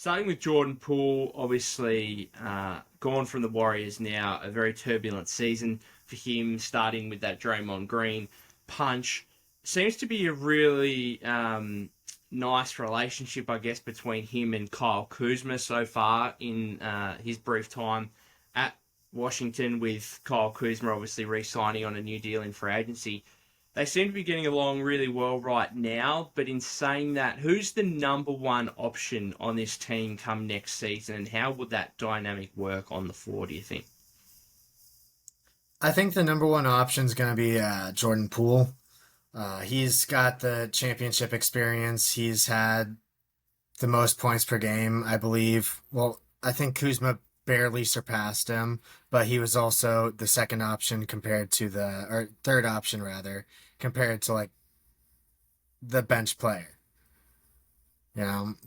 Starting with Jordan Poole, obviously gone from the Warriors now, a very turbulent season for him, starting with that Draymond Green punch. Seems to be a really nice relationship, I guess, between him and Kyle Kuzma so far in his brief time at Washington, with Kyle Kuzma obviously re-signing on a new deal in free agency. They seem to be getting along really well right now, but in saying that, who's the number one option on this team come next season, and how would that dynamic work on the floor, do you think? I think the number one option is going to be Jordan Poole. He's got the championship experience. He's had the most points per game, I believe. Well, I think Kuzma barely surpassed him, but he was also the second option compared to or third option rather, compared to like the bench player.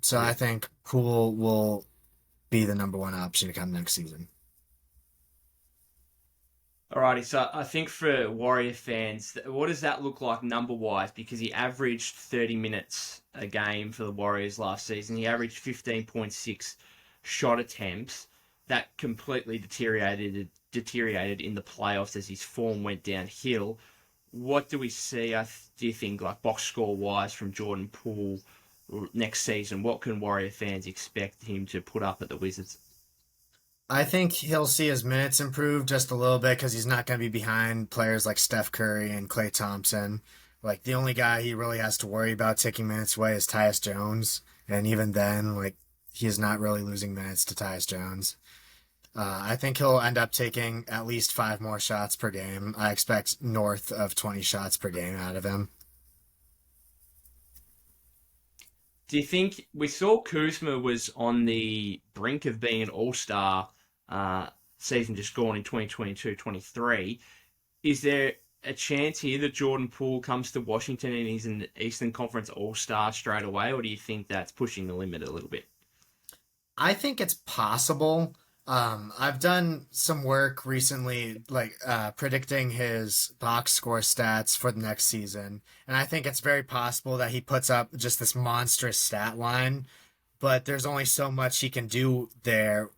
So I Yeah. think Poole will be the number one option to come next season. Alrighty, so I think for Warrior fans, what does that look like number wise? Because he averaged 30 minutes a game for the Warriors last season. He averaged 15.6 shot attempts. That completely deteriorated in the playoffs as his form went downhill. What do we see? Do you think, like box score wise, from Jordan Poole next season? What can Warrior fans expect him to put up at the Wizards? I think he'll see his minutes improve just a little bit because he's not going to be behind players like Steph Curry and Klay Thompson. Like the only guy he really has to worry about taking minutes away is Tyus Jones, and even then, like he's not really losing minutes to Tyus Jones. I think he'll end up taking at least five more shots per game. I expect north of 20 shots per game out of him. Do you think we saw Kuzma was on the brink of being an all star season just gone in 2022-23? Is there a chance here that Jordan Poole comes to Washington and he's an Eastern Conference all star straight away, or do you think that's pushing the limit a little bit? I think it's possible. I've done some work recently, like predicting his box score stats for the next season, and I think it's very possible that he puts up just this monstrous stat line. But there's only so much he can do there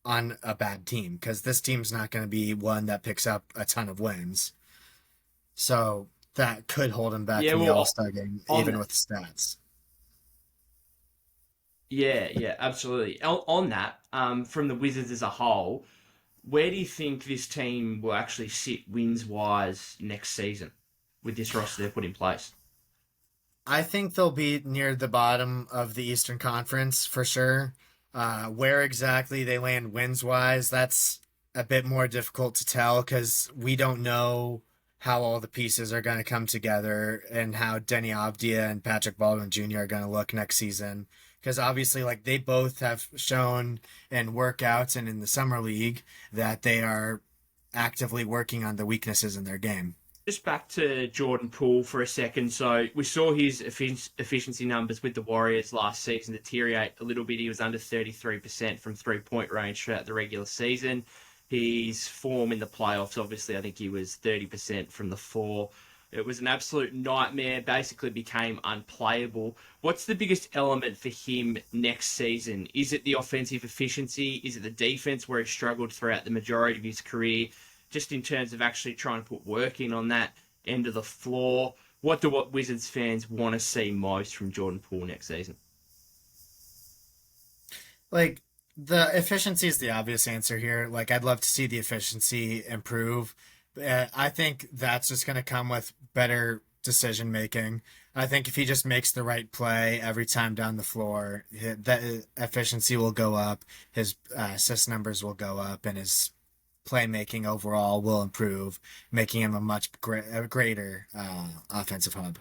on a bad team because this team's not going to be one that picks up a ton of wins. So that could hold him back Yeah, from the All well, Star game, on even that. with stats. Yeah, absolutely. On that, from the Wizards as a whole, where do you think this team will actually sit wins wise next season with this roster they've put in place? I think they'll be near the bottom of the Eastern Conference for sure. Where exactly they land wins wise, that's a bit more difficult to tell because we don't know how all the pieces are going to come together and how Denny Avdia and Patrick Baldwin Jr. are going to look next season. Because obviously, like they both have shown in workouts and in the summer league that they are actively working on the weaknesses in their game. Just back to Jordan Poole for a second. So we saw his efficiency numbers with the Warriors last season deteriorate a little bit. He was under 33% from 3 point range throughout the regular season. His form in the playoffs, obviously, I think he was 30% from the floor. It was an absolute nightmare, basically became unplayable. What's the biggest element for him next season? Is it the offensive efficiency? Is it the defense where he struggled throughout the majority of his career? Just in terms of actually trying to put work in on that end of the floor. What Wizards fans want to see most from Jordan Poole next season? Like the efficiency is the obvious answer here. Like I'd love to see the efficiency improve. I think that's just going to come with better decision making. I think if he just makes the right play every time down the floor, that efficiency will go up. His assist numbers will go up, and his playmaking overall will improve, making him a much greater offensive hub.